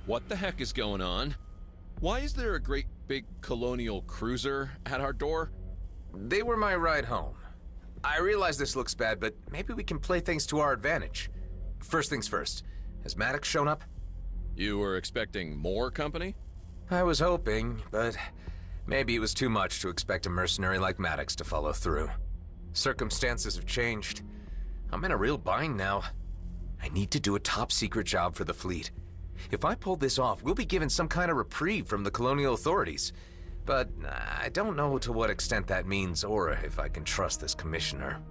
What the heck is going on? Why is there a great big colonial cruiser at our door? They were my ride home. I realize this looks bad, but maybe we can play things to our advantage. First things first, has Maddox shown up? You were expecting more company? I was hoping, but maybe it was too much to expect a mercenary like Maddox to follow through. Circumstances have changed. I'm in a real bind now. I need to do a top-secret job for the fleet. If I pull this off, we'll be given some kind of reprieve from the colonial authorities. But I don't know to what extent that means or if I can trust this commissioner.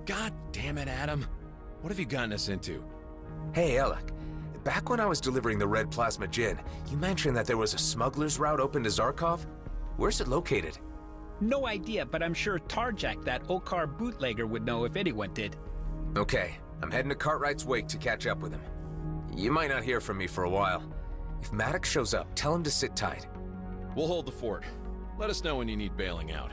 God damn it, Adam. What have you gotten us into? Hey, Alec. Back when I was delivering the red plasma gin, you mentioned that there was a smuggler's route open to Zarkov? Where's it located? No idea, but I'm sure Tarjak, that Okkar bootlegger, would know if anyone did. Okay, I'm heading to Cartwright's wake to catch up with him. You might not hear from me for a while. If Maddox shows up, tell him to sit tight. We'll hold the fort. Let us know when you need bailing out.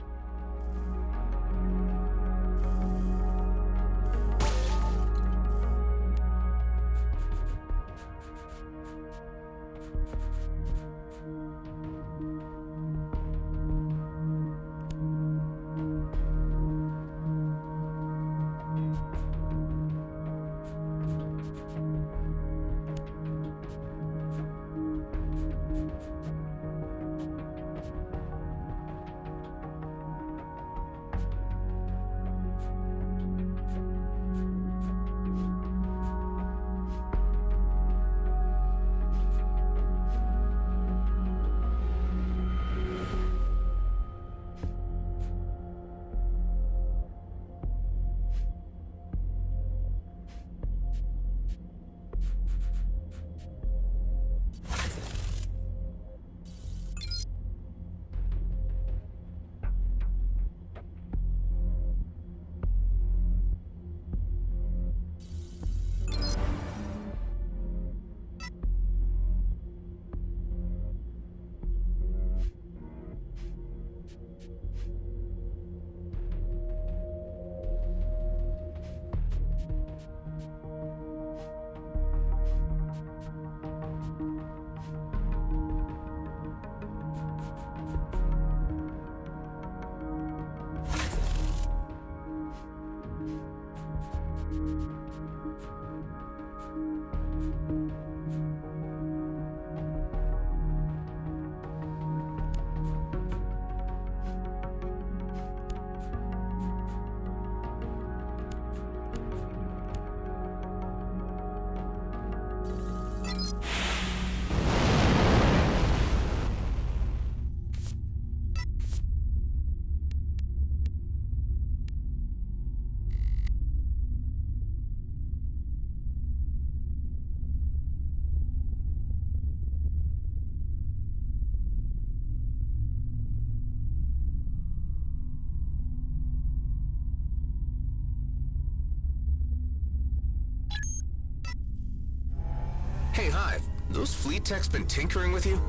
Hey, Hive, those fleet techs been tinkering with you?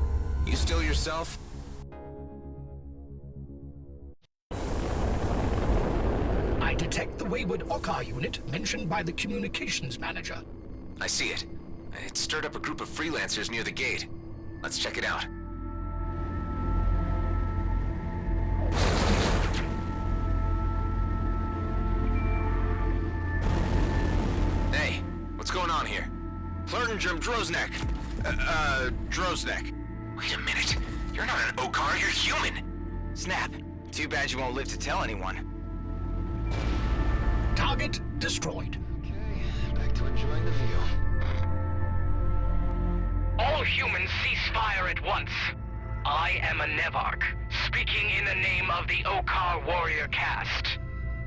You still yourself? I detect the wayward Okkar unit mentioned by the communications manager. I see it. It stirred up a group of freelancers near the gate. Let's check it out. Hey, what's going on here? Flirtinjum Droznek. Droznek. Wait a minute. You're not an Okkar, you're human. Snap. Too bad you won't live to tell anyone. Target destroyed. Okay, back to enjoying the view. All humans cease fire at once. I am a Nevark, speaking in the name of the Okkar warrior caste.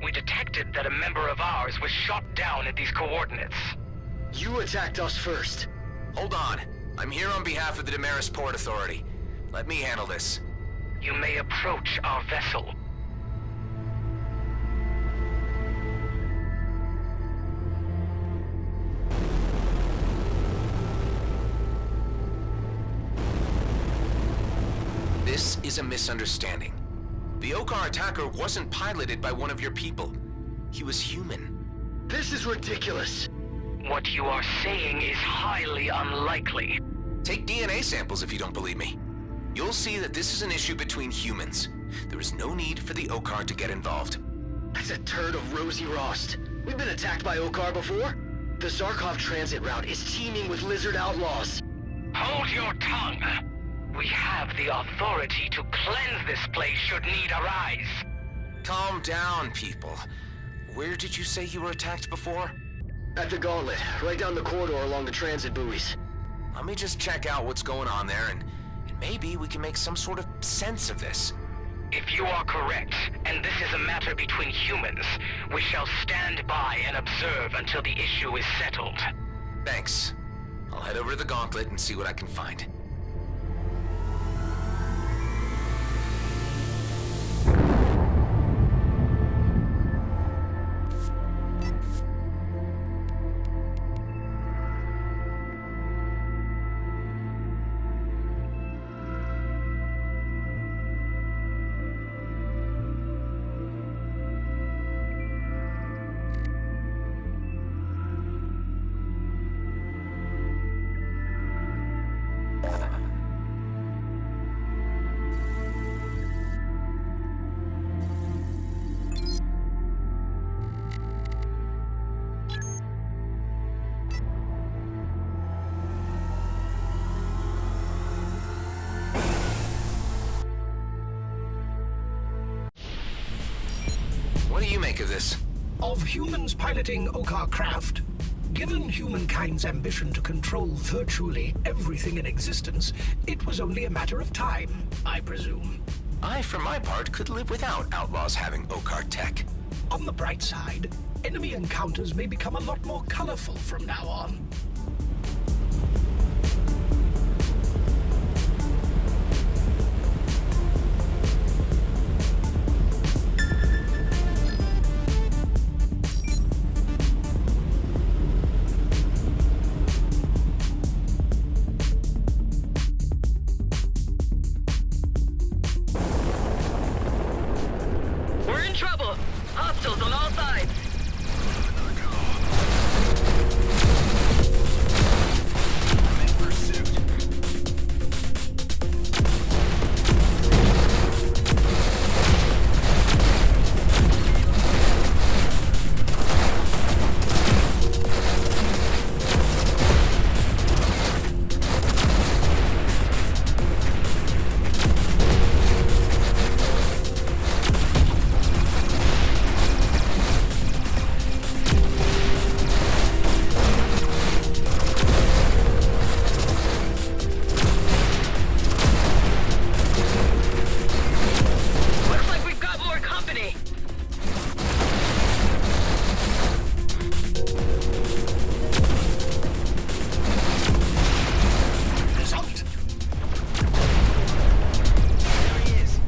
We detected that a member of ours was shot down at these coordinates. You attacked us first. Hold on. I'm here on behalf of the Damaris Port Authority. Let me handle this. You may approach our vessel. This is a misunderstanding. The Okkar attacker wasn't piloted by one of your people. He was human. This is ridiculous. What you are saying is highly unlikely. Take DNA samples if you don't believe me. You'll see that this is an issue between humans. There is no need for the Okkar to get involved. That's a turd of Rosie Rost. We've been attacked by Okkar before. The Zarkov transit route is teeming with lizard outlaws. Hold your tongue. We have the authority to cleanse this place should need arise. Calm down, people. Where did you say you were attacked before? At the gauntlet, right down the corridor along the transit buoys. Let me just check out what's going on there, and maybe we can make some sort of sense of this. If you are correct, and this is a matter between humans, we shall stand by and observe until the issue is settled. Thanks. I'll head over to the gauntlet and see what I can find. What do you make of this? Of humans piloting Okkar craft. Given humankind's ambition to control virtually everything in existence, it was only a matter of time, I presume. I, for my part, could live without outlaws having Okkar tech. On the bright side, enemy encounters may become a lot more colorful from now on. We're in trouble. Hostiles on all sides. Looks like we've got more company. Result? There he is.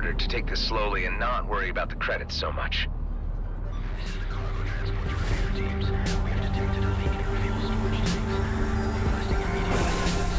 ordered to take this slowly and not worry about the credits so much. This is the cargo transport to repair teams. We've detected a leak in our fuel storage tanks. Requesting immediate assistance.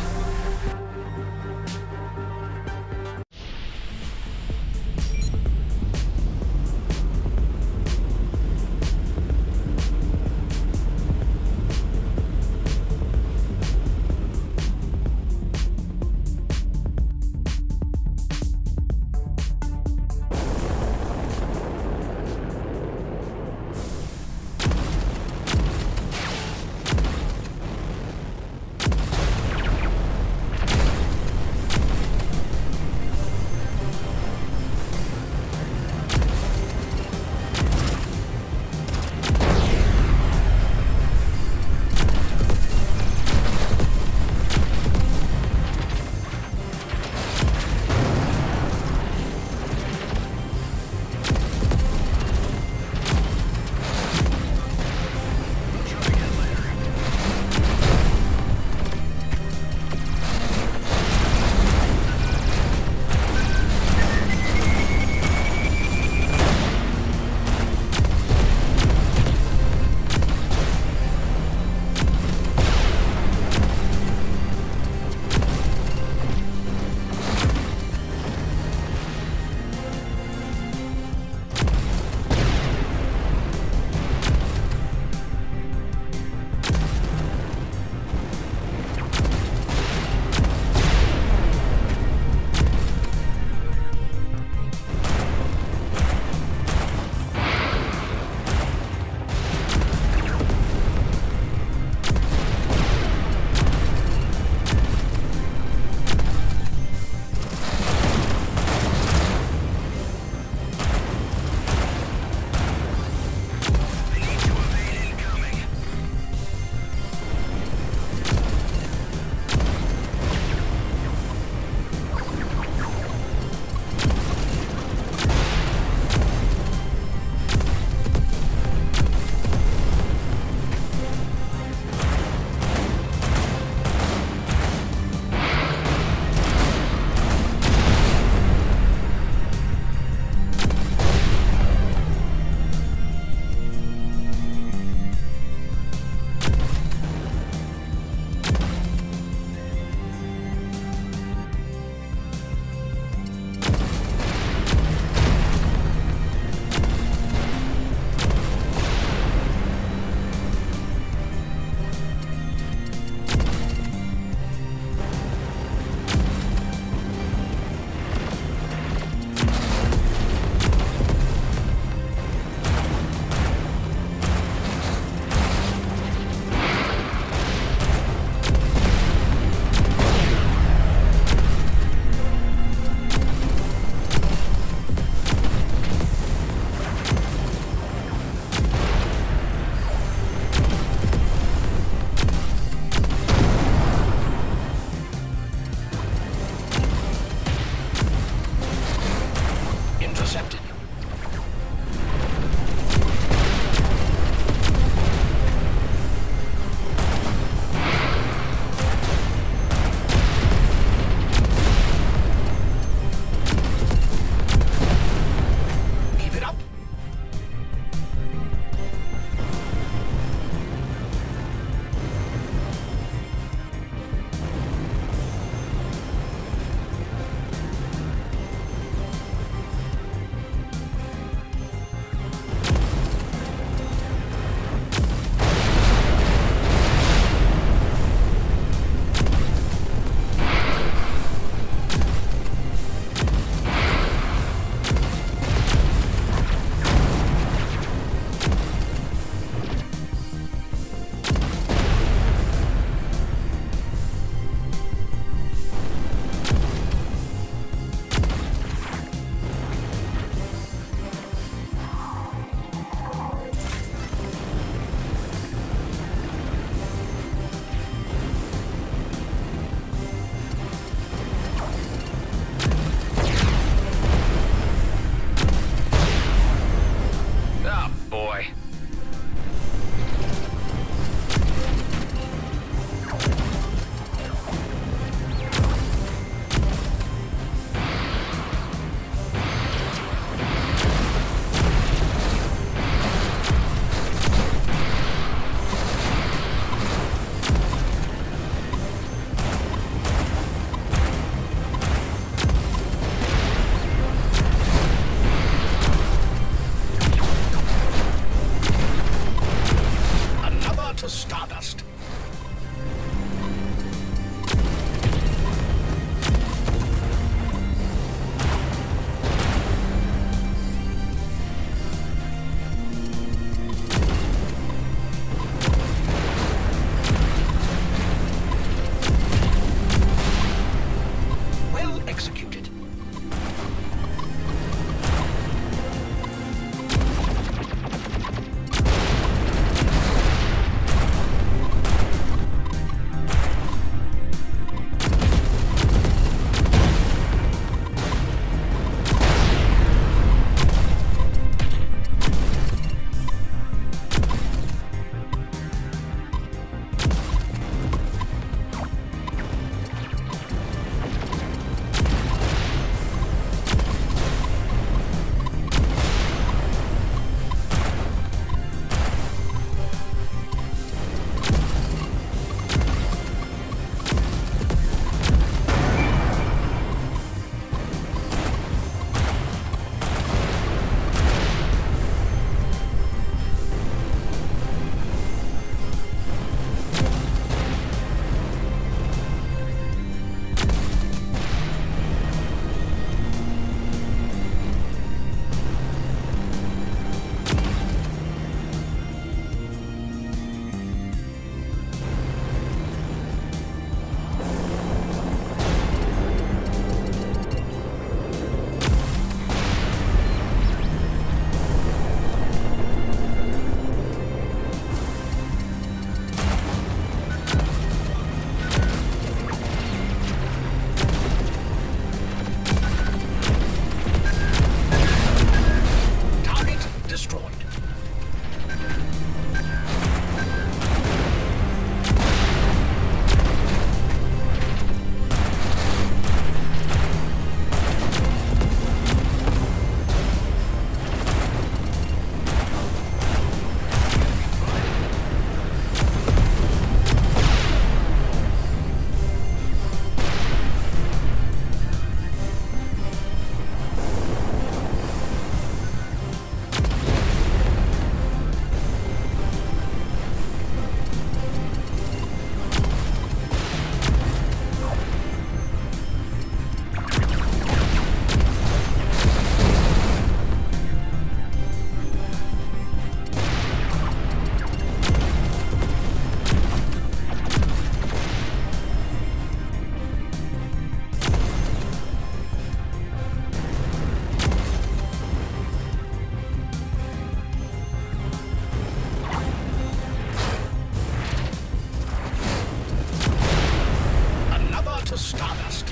to stardust.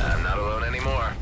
I'm not alone anymore.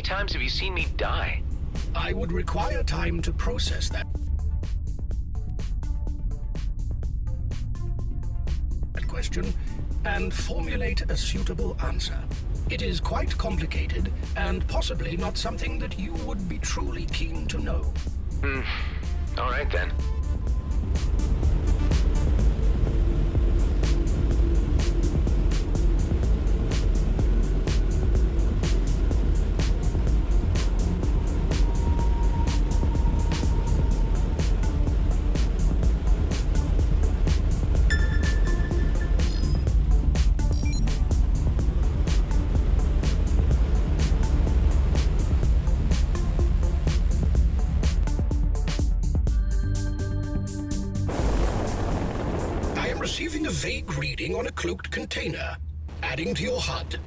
times have you seen me die? I would require time to process that question and formulate a suitable answer. It is quite complicated and possibly not something that you would be truly keen to know. All right then. Receiving a vague reading on a cloaked container. Adding to your HUD.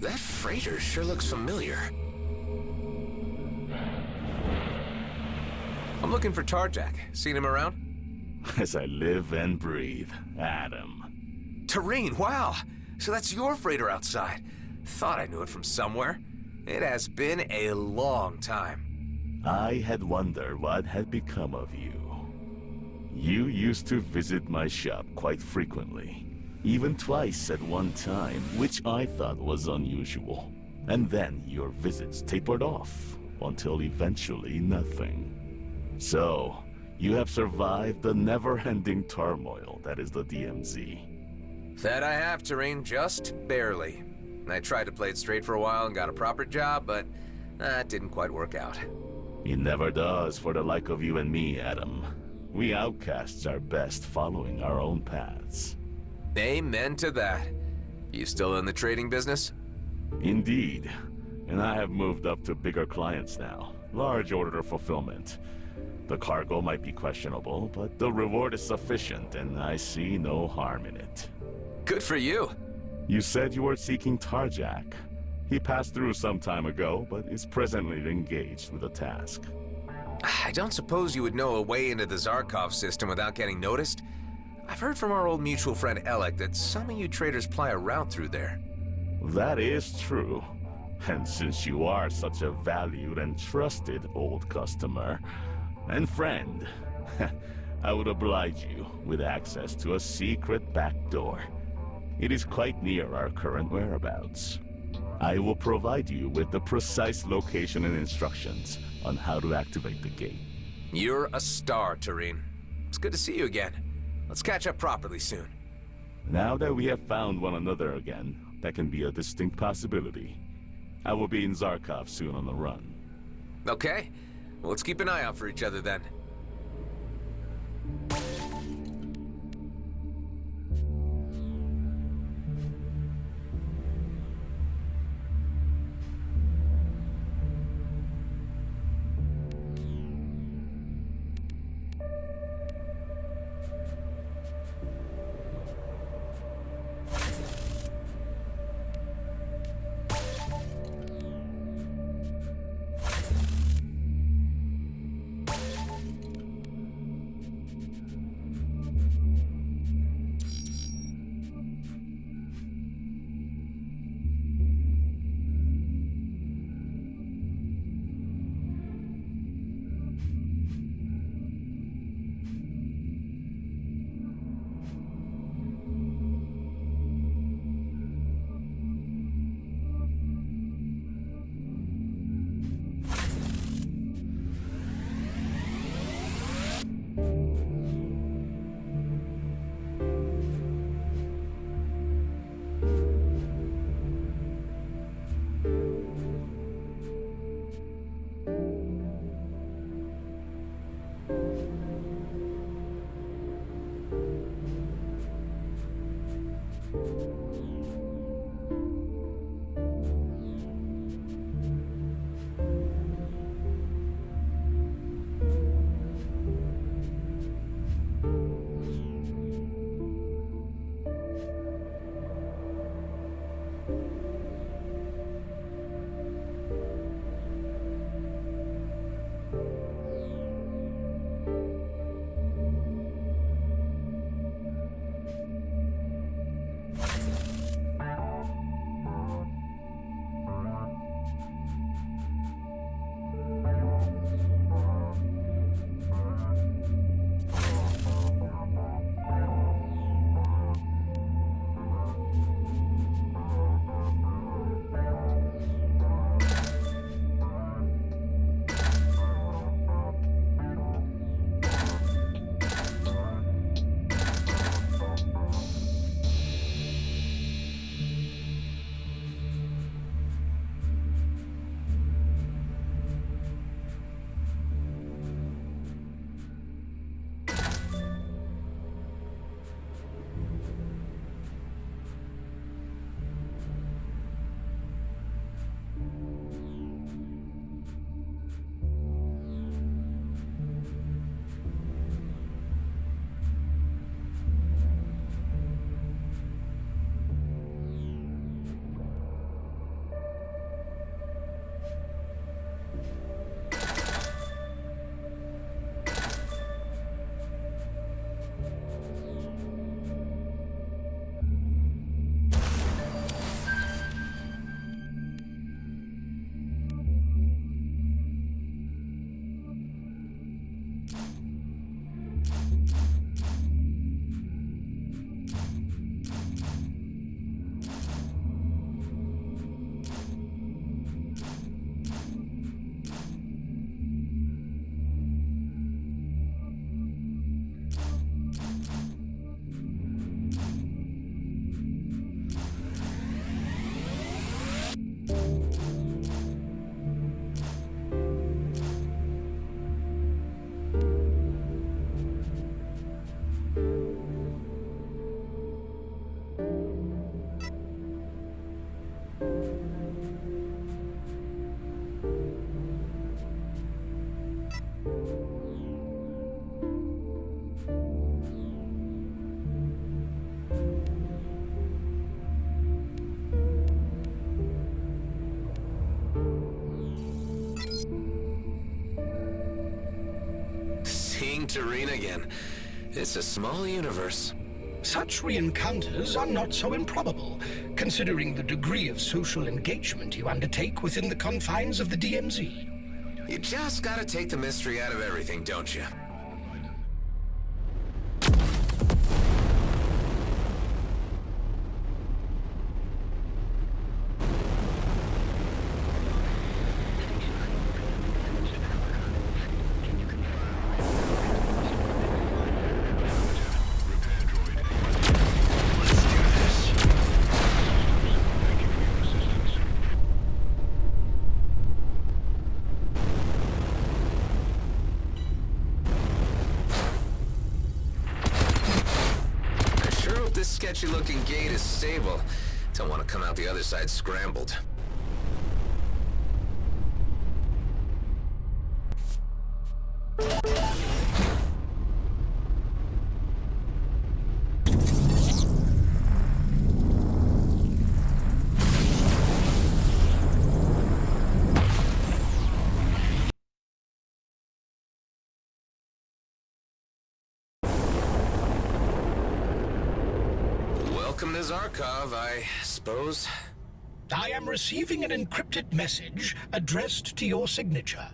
That freighter sure looks familiar. I'm looking for Tarjak. Seen him around? As I live and breathe, Adam. Tareen, wow! So that's your freighter outside. Thought I knew it from somewhere. It has been a long time. I had wondered what had become of you. You used to visit my shop quite frequently. Even twice at one time, which I thought was unusual. And then your visits tapered off, until eventually nothing. So, you have survived the never-ending turmoil that is the DMZ. That I have, Tareen, just barely. I tried to play it straight for a while and got a proper job, but that didn't quite work out. It never does for the like of you and me, Adam. We outcasts are best following our own paths. Amen to that. You still in the trading business? Indeed. And I have moved up to bigger clients now. Large order fulfillment. The cargo might be questionable, but the reward is sufficient, and I see no harm in it. Good for you. You said you were seeking Tarjak. He passed through some time ago, but is presently engaged with a task. I don't suppose you would know a way into the Zarkov system without getting noticed? I've heard from our old mutual friend Alec that some of you traders ply a route through there. That is true. And since you are such a valued and trusted old customer and friend, I would oblige you with access to a secret back door. It is quite near our current whereabouts. I will provide you with the precise location and instructions on how to activate the gate. You're a star, Tareen. It's good to see you again. Let's catch up properly soon. Now that we have found one another again, that can be a distinct possibility. I will be in Zarkov soon on the run. Okay. Well, let's keep an eye out for each other then. Tareen again. It's a small universe. Such re-encounters are not so improbable, considering the degree of social engagement you undertake within the confines of the DMZ. You just gotta take the mystery out of everything, don't you? Sketchy-looking gate is stable. Don't want to come out the other side scrambled. Welcome to Zarkov, I suppose. I am receiving an encrypted message addressed to your signature.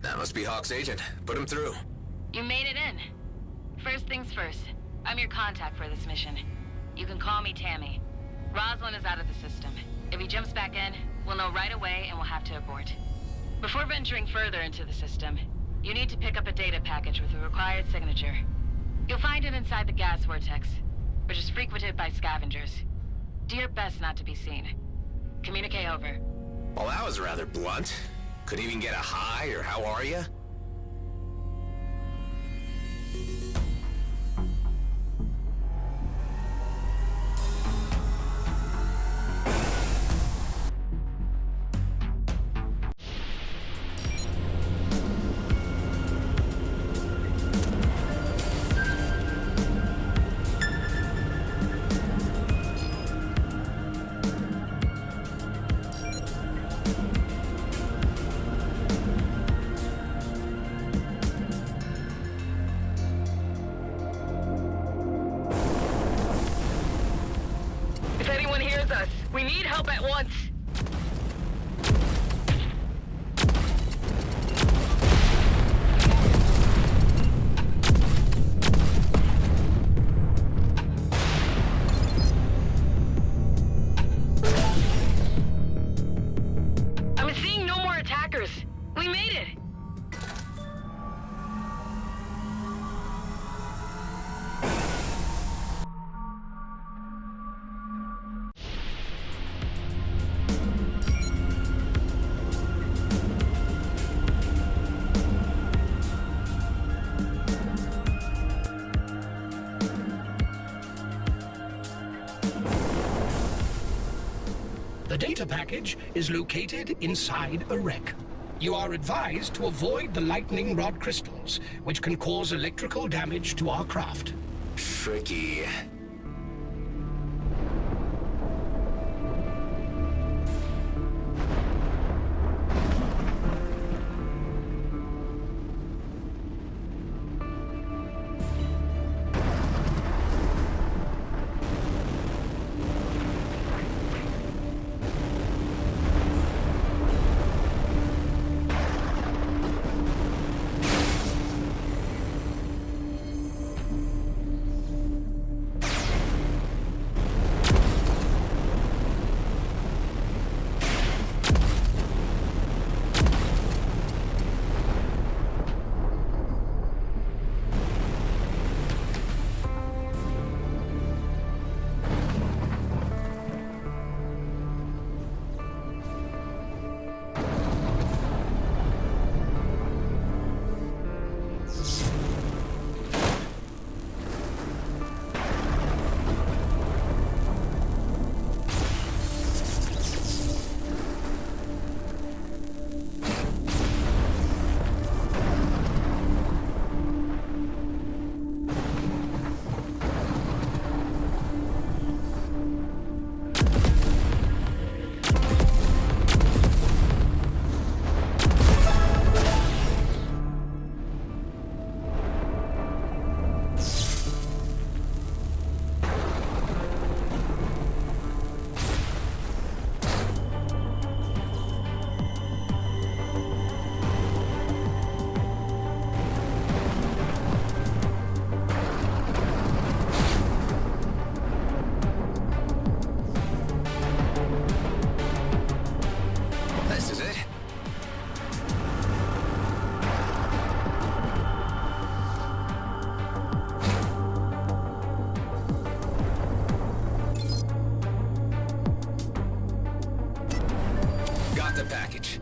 That must be Hawk's agent. Put him through. You made it in. First things first, I'm your contact for this mission. You can call me Tammy. Roslyn is out of the system. If he jumps back in, we'll know right away and we'll have to abort. Before venturing further into the system, you need to pick up a data package with the required signature. You'll find it inside the gas vortex, which is frequented by scavengers. Do your best not to be seen. Communicate over. Well, that was rather blunt. Couldn't even get a hi or how are ya? We need help at once. I'm seeing no more attackers. We made it. The data package is located inside a wreck. You are advised to avoid the lightning rod crystals, which can cause electrical damage to our craft. Tricky. got the package.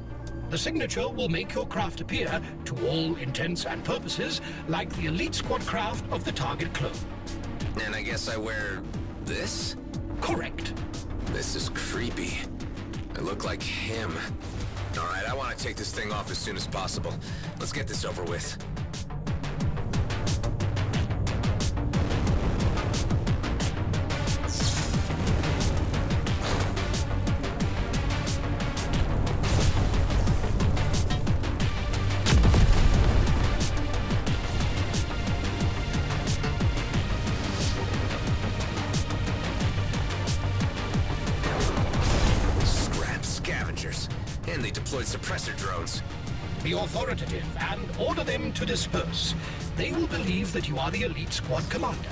The signature will make your craft appear, to all intents and purposes, like the elite squad craft of the target clone. And I guess I wear this? Correct. This is creepy. I look like him. Alright, I want to take this thing off as soon as possible. Let's get this over with. And they deployed suppressor drones. Be authoritative and order them to disperse. They will believe that you are the elite squad commander.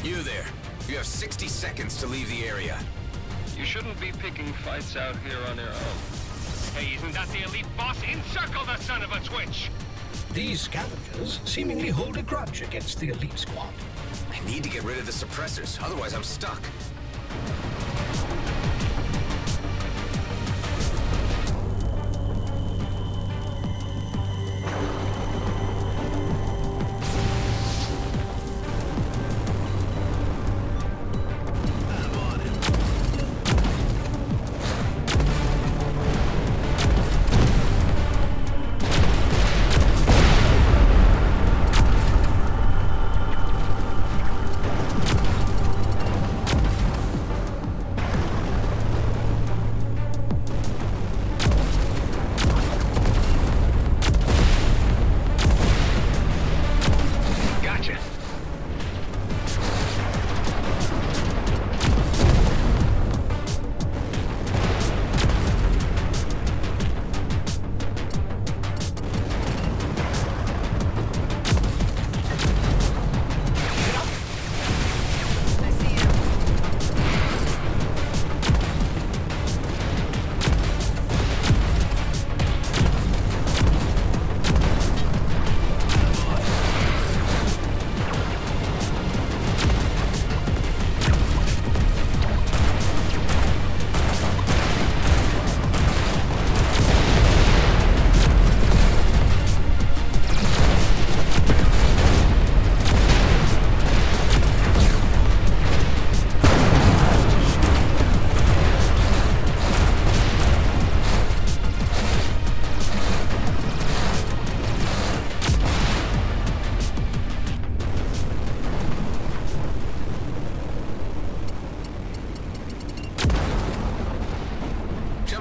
You there. You have 60 seconds to leave the area. You shouldn't be picking fights out here on their own. Hey, isn't that the elite boss? Encircle the son of a twitch! These scavengers seemingly hold a grudge against the elite squad. I need to get rid of the suppressors, otherwise I'm stuck.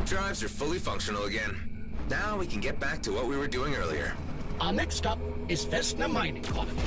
Drives are fully functional again. Now we can get back to what we were doing earlier. Our next stop is Vesna Mining Colony.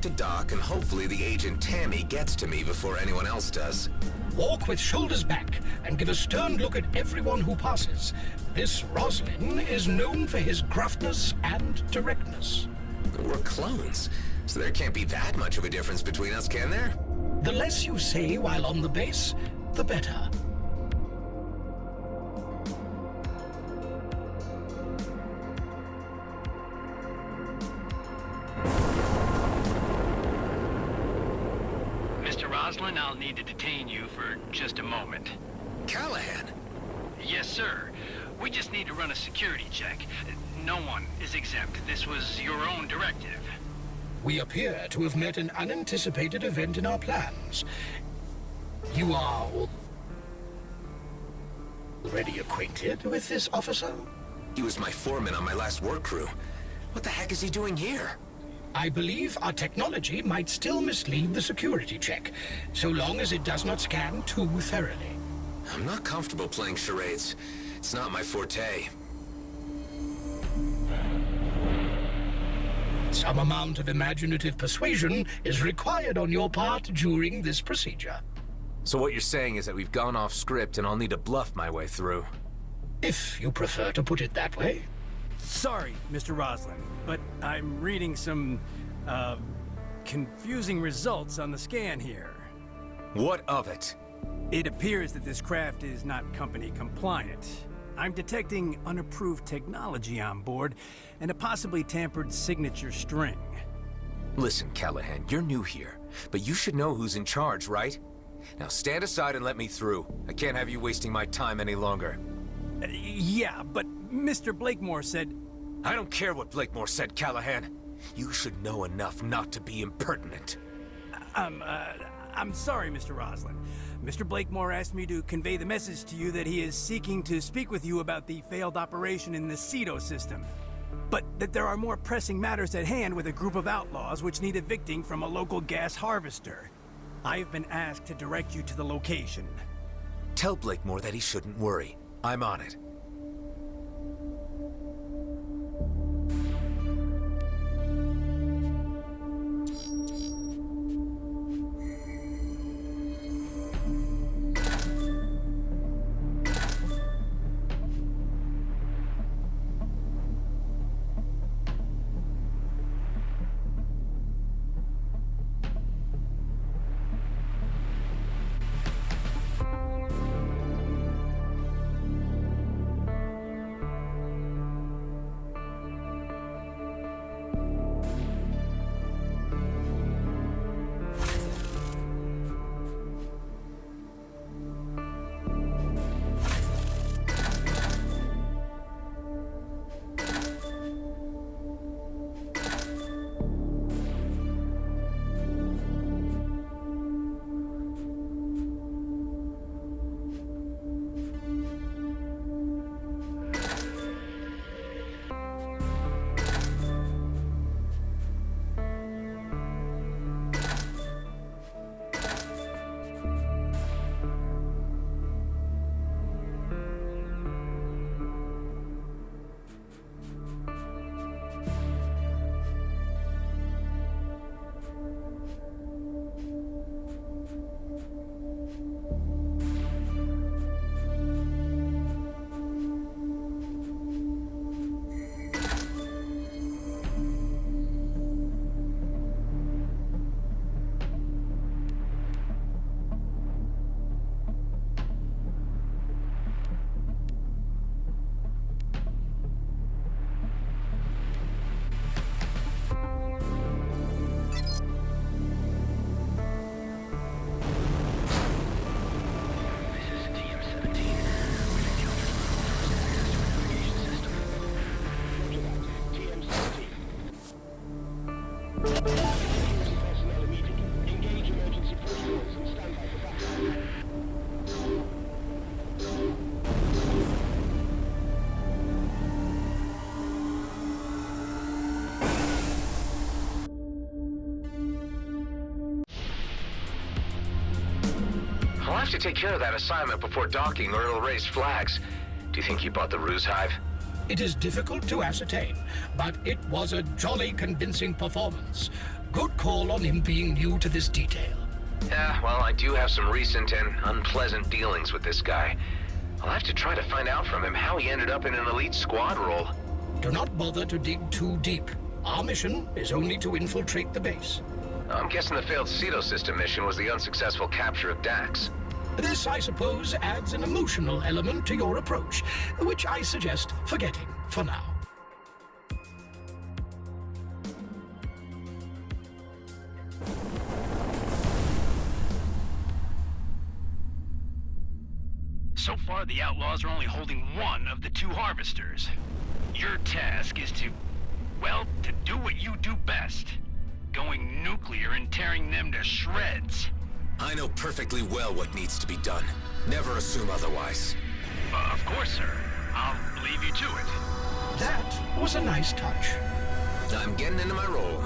to dock, and hopefully the agent Tammy gets to me before anyone else does. Walk with shoulders back and give a stern look at everyone who passes. This Roslin is known for his gruffness and directness. We're clones, so there can't be that much of a difference between us, can there? The less you say while on the base, the better. Mr. Roslin, I'll need to detain you for just a moment. Callahan! Yes, sir. We just need to run a security check. No one is exempt. This was your own directive. We appear to have met an unanticipated event in our plans. You are already acquainted with this officer? He was my foreman on my last work crew. What the heck is he doing here? I believe our technology might still mislead the security check, so long as it does not scan too thoroughly. I'm not comfortable playing charades. It's not my forte. Some amount of imaginative persuasion is required on your part during this procedure. So what you're saying is that we've gone off script and I'll need to bluff my way through. If you prefer to put it that way. Sorry, Mr. Roslin, but I'm reading some, confusing results on the scan here. What of it? It appears that this craft is not company compliant. I'm detecting unapproved technology on board and a possibly tampered signature string. Listen, Callahan, you're new here, but you should know who's in charge, right? Now stand aside and let me through. I can't have you wasting my time any longer. Yeah, but Mr. Blakemore said... I don't care what Blakemore said, Callahan. You should know enough not to be impertinent. I'm sorry, Mr. Roslin. Mr. Blakemore asked me to convey the message to you that he is seeking to speak with you about the failed operation in the Cedo system. But that there are more pressing matters at hand with a group of outlaws which need evicting from a local gas harvester. I have been asked to direct you to the location. Tell Blakemore that he shouldn't worry. I'm on it. I'll have to take care of that assignment before docking or it'll raise flags. Do you think you bought the ruse hive? It is difficult to ascertain, but it was a jolly convincing performance. Good call on him being new to this detail. Yeah, well, I do have some recent and unpleasant dealings with this guy. I'll have to try to find out from him how he ended up in an elite squad role. Do not bother to dig too deep. Our mission is only to infiltrate the base. I'm guessing the failed Ceto system mission was the unsuccessful capture of Dax. This, I suppose, adds an emotional element to your approach, which I suggest forgetting for now. So far, the Outlaws are only holding one of the two harvesters. Your task is to, well, to do what you do best. Going nuclear and tearing them to shreds. I know perfectly well what needs to be done. Never assume otherwise. Of course, sir. I'll leave you to it. That was a nice touch. I'm getting into my role.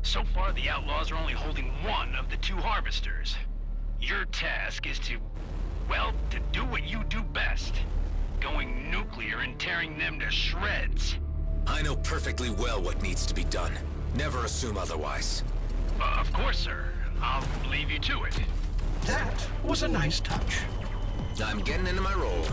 So far, the Outlaws are only holding one of the two harvesters. Your task is to, well, to do what you do best. Going nuclear and tearing them to shreds. I know perfectly well what needs to be done. Never assume otherwise. Of course, sir. I'll leave you to it. That was a nice touch. I'm getting into my role.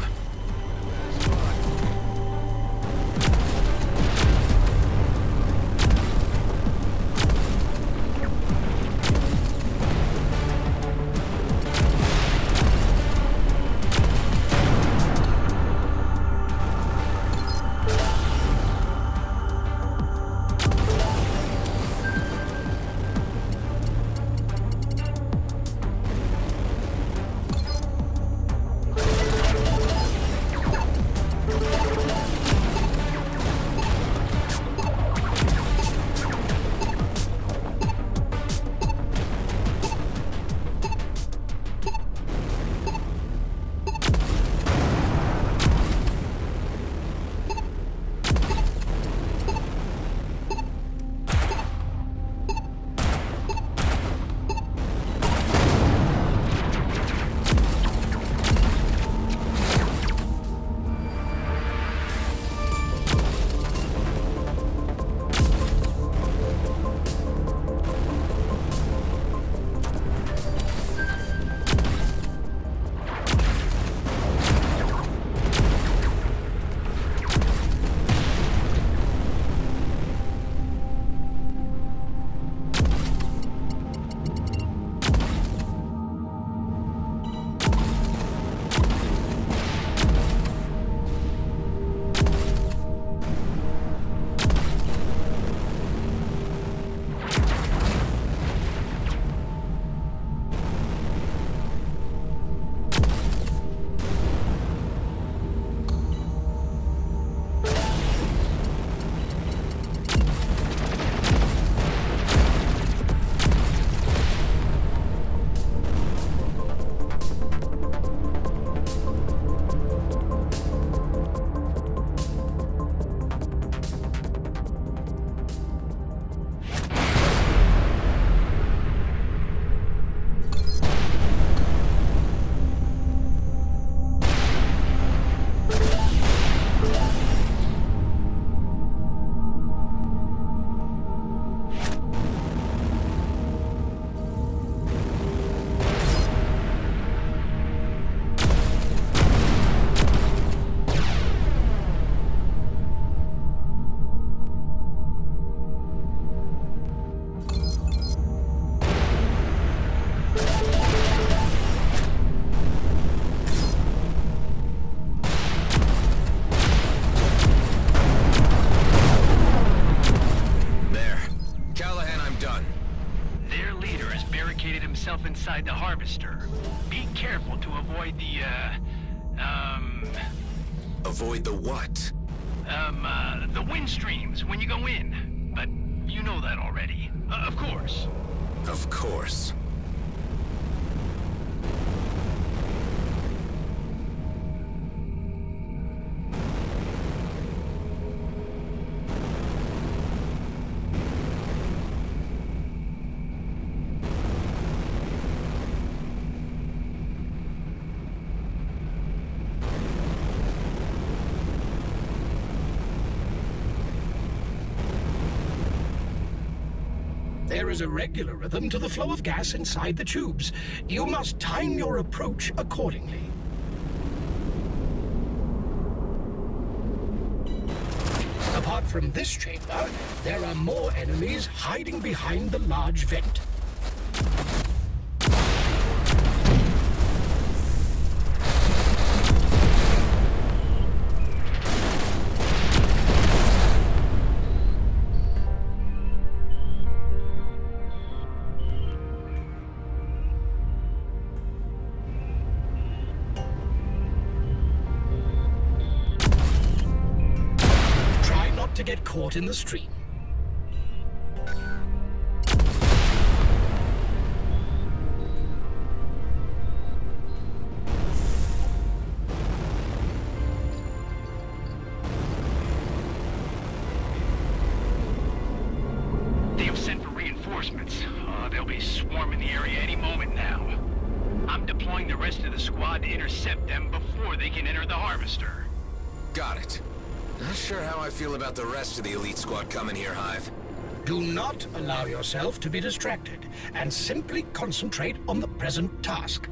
inside the harvester. Be careful to avoid the, Avoid the what? The wind streams when you go in. But you know that already. Of course. Of course. There is a regular rhythm to the flow of gas inside the tubes. You must time your approach accordingly. Apart from this chamber, there are more enemies hiding behind the large vent. To get caught in the stream. They have sent for reinforcements. They'll be swarming the area any moment now. I'm deploying the rest of the squad to intercept them before they can enter the harvester. Got it. Not sure how I feel about the rest of the elite squad coming here, Hive. Do not allow yourself to be distracted, and simply concentrate on the present task.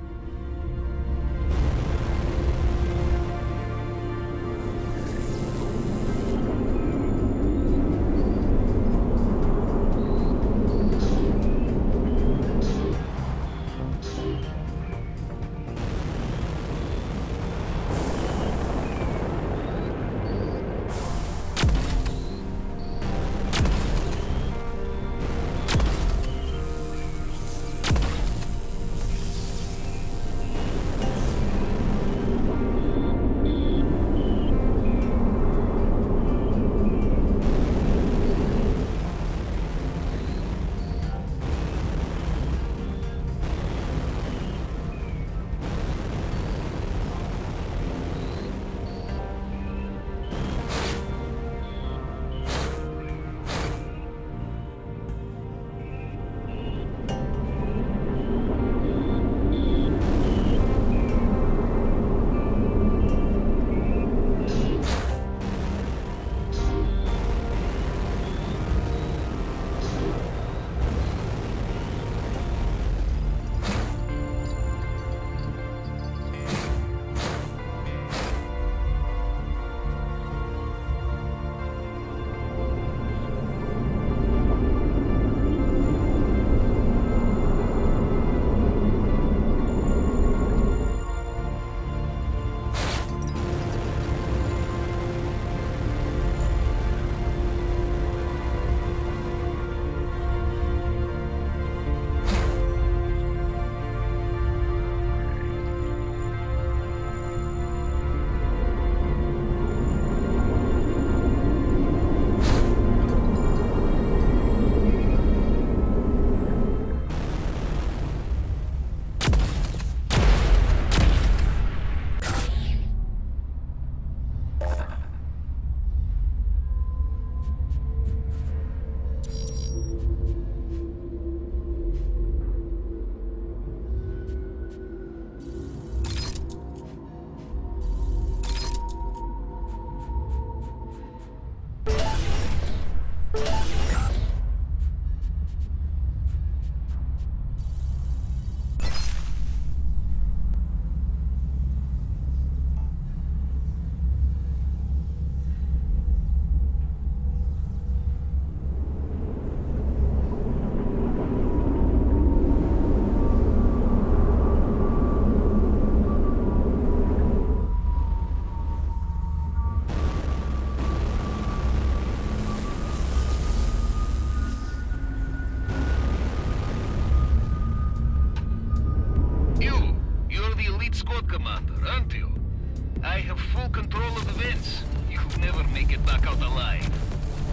out the light.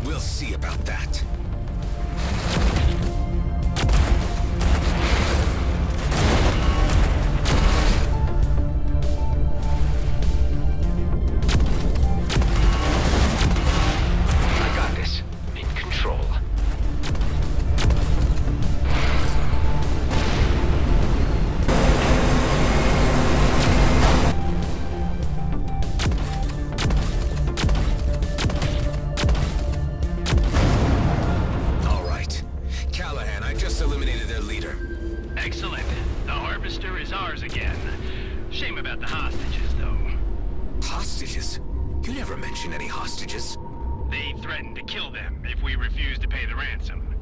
We'll see about that. I got this. In control. All right. Callahan, I just eliminated their leader. Excellent. The Harvester is ours again. Shame about the hostages, though. Hostages? You never mentioned any hostages. They threatened to kill them if we refused to pay the ransom.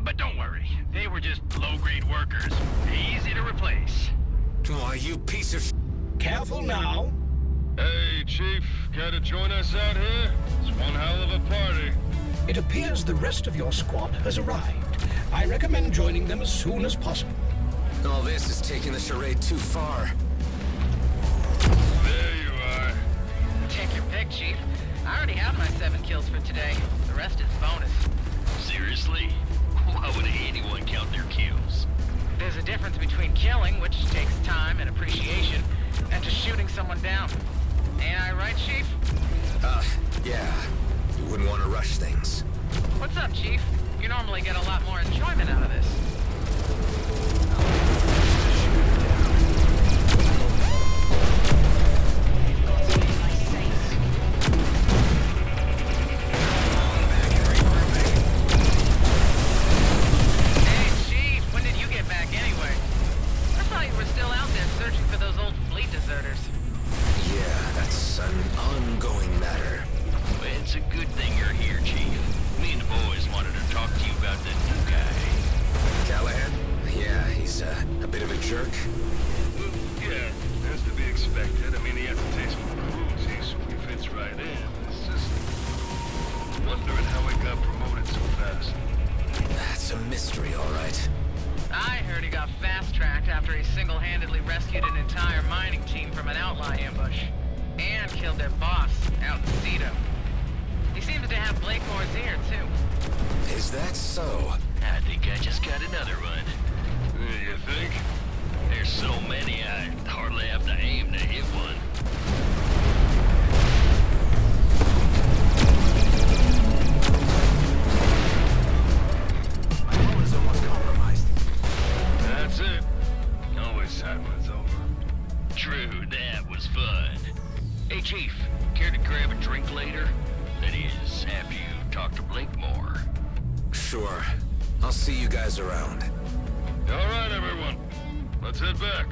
But don't worry. They were just low-grade workers. Easy to replace. Why, you piece of... Careful now. Hey, Chief, care to join us out here? It's one hell of a party. It appears the rest of your squad has arrived. I recommend joining them as soon as possible. All this is taking the charade too far. There you are. Take your pick, Chief. I already have my 7 kills for today. The rest is bonus. Seriously? Why would anyone count their kills? There's a difference between killing, which takes time and appreciation, and just shooting someone down. Ain't I right, Chief? Yeah. You wouldn't want to rush things. What's up, Chief? You normally get a lot more enjoyment out of this. Hey, Chief, when did you get back anyway? I thought you were still out there searching for those old fleet deserters. Yeah, that's an ongoing matter. Well, it's a good thing you're here, Chief. Me and the boys wanted to talk to you about that new guy. Callahan? Yeah, he's a bit of a jerk. Yeah, that's to be expected. I mean, he has to take some cruelty, so he fits right in. It's just... wondering how he got promoted so fast. That's a mystery, all right. I heard he got fast-tracked after he single-handedly rescued an entire mining team from an outlaw ambush. And killed their boss out in Cedo. He seems to have Blakemore's ear, too. Is that so? I think I just got another one. You think? There's so many, I hardly have to aim to hit one. My phone is almost compromised. That's it. Always sad when it's over. True, that was fun. Hey, Chief, care to grab a drink later? That is, after you talk to Blakemore. Sure. I'll see you guys around. All right, everyone. Let's head back.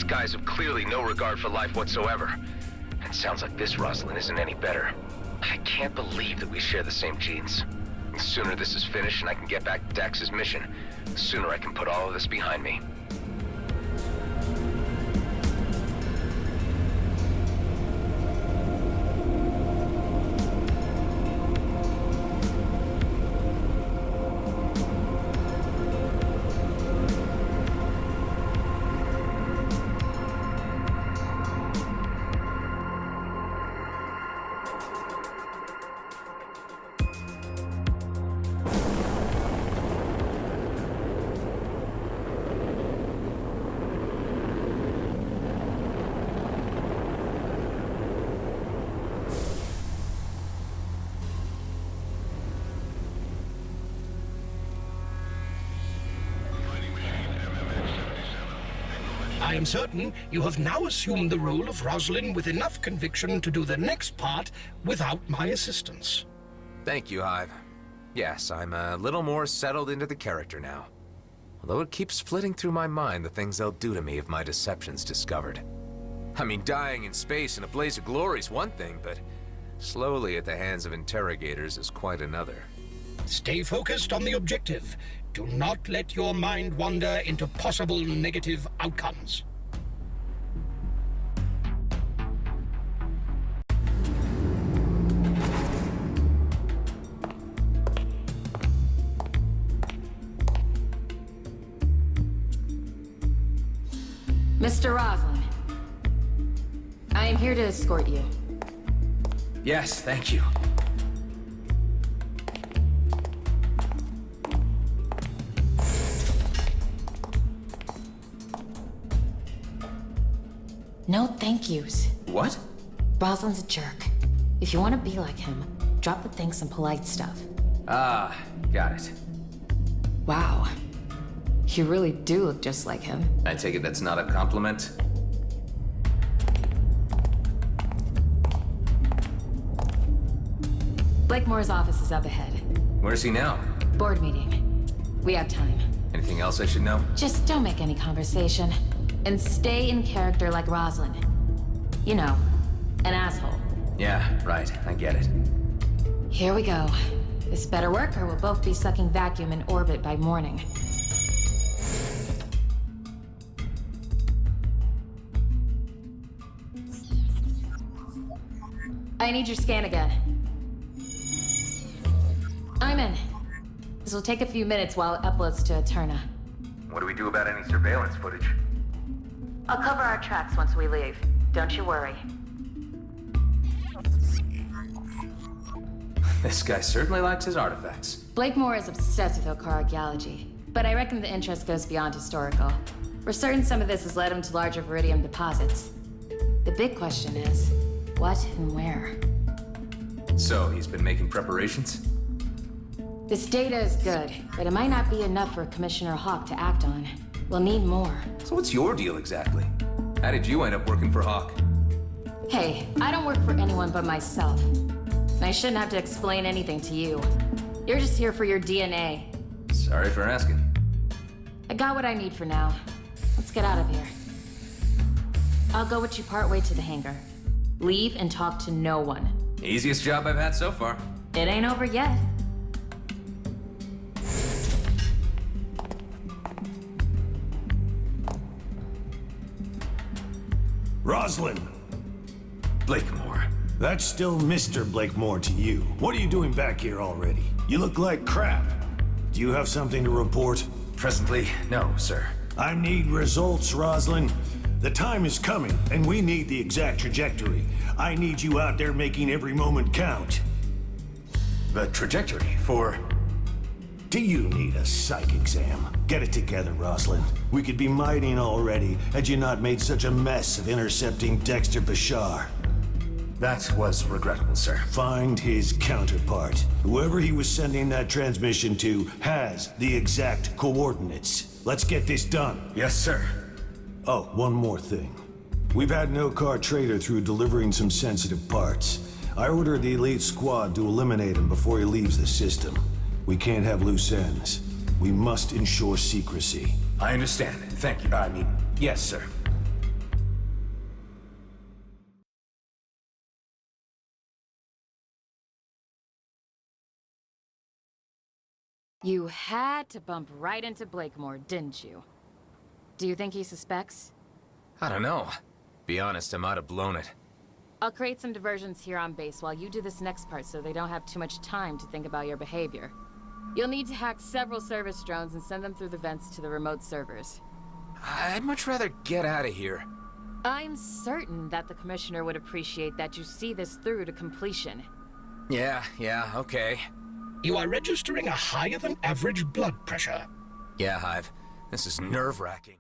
guys have clearly no regard for life whatsoever. And sounds like this Rosalind isn't any better. I can't believe that we share the same genes. The sooner this is finished and I can get back to Dax's mission, the sooner I can put all of this behind me. I am certain you have now assumed the role of Rosalind with enough conviction to do the next part without my assistance. Thank you, Hive. Yes, I'm a little more settled into the character now. Although it keeps flitting through my mind the things they'll do to me if my deception's discovered. I mean, dying in space in a blaze of glory is one thing, but slowly at the hands of interrogators is quite another. Stay focused on the objective. Do not let your mind wander into possible negative outcomes. Mr. Roslin, I am here to escort you. Yes, thank you. No thank yous. What? Roslin's a jerk. If you want to be like him, drop the thanks and polite stuff. Ah, got it. Wow. You really do look just like him. I take it that's not a compliment? Blakemore's office is up ahead. Where's he now? Board meeting. We have time. Anything else I should know? Just don't make any conversation. And stay in character like Roslin. You know, an asshole. Yeah, right. I get it. Here we go. This better work or we'll both be sucking vacuum in orbit by morning. I need your scan again. I'm in. This will take a few minutes while it uploads to Eterna. What do we do about any surveillance footage? I'll cover our tracks once we leave. Don't you worry. This guy certainly likes his artifacts. Blakemore is obsessed with Okkar archaeology, but I reckon the interest goes beyond historical. We're certain some of this has led him to larger Viridium deposits. The big question is, what and where? So, he's been making preparations? This data is good, but it might not be enough for Commissioner Hawk to act on. We'll need more. So what's your deal exactly? How did you end up working for Hawk? Hey, I don't work for anyone but myself. And I shouldn't have to explain anything to you. You're just here for your DNA. Sorry for asking. I got what I need for now. Let's get out of here. I'll go with you partway to the hangar. Leave and talk to no one. Easiest job I've had so far. It ain't over yet. Rosalind! Blakemore. That's still Mr. Blakemore to you. What are you doing back here already? You look like crap. Do you have something to report? Presently, no, sir. I need results, Rosalind. The time is coming, and we need the exact trajectory. I need you out there making every moment count. The trajectory for... Do you need a psych exam? Get it together, Rosalind. We could be mighting already had you not made such a mess of intercepting Dexter Bashar. That was regrettable, sir. Find his counterpart. Whoever he was sending that transmission to has the exact coordinates. Let's get this done. Yes, sir. Oh, one more thing. We've had no car trader through delivering some sensitive parts. I ordered the elite squad to eliminate him before he leaves the system. We can't have loose ends. We must ensure secrecy. I understand. Thank you. I mean, yes, sir. You had to bump right into Blakemore, didn't you? Do you think he suspects? I don't know. Be honest, I might have blown it. I'll create some diversions here on base while you do this next part so they don't have too much time to think about your behavior. You'll need to hack several service drones and send them through the vents to the remote servers. I'd much rather get out of here. I'm certain that the Commissioner would appreciate that you see this through to completion. Yeah, okay. You are registering a higher than average blood pressure. Yeah, Hive. This is nerve-wracking.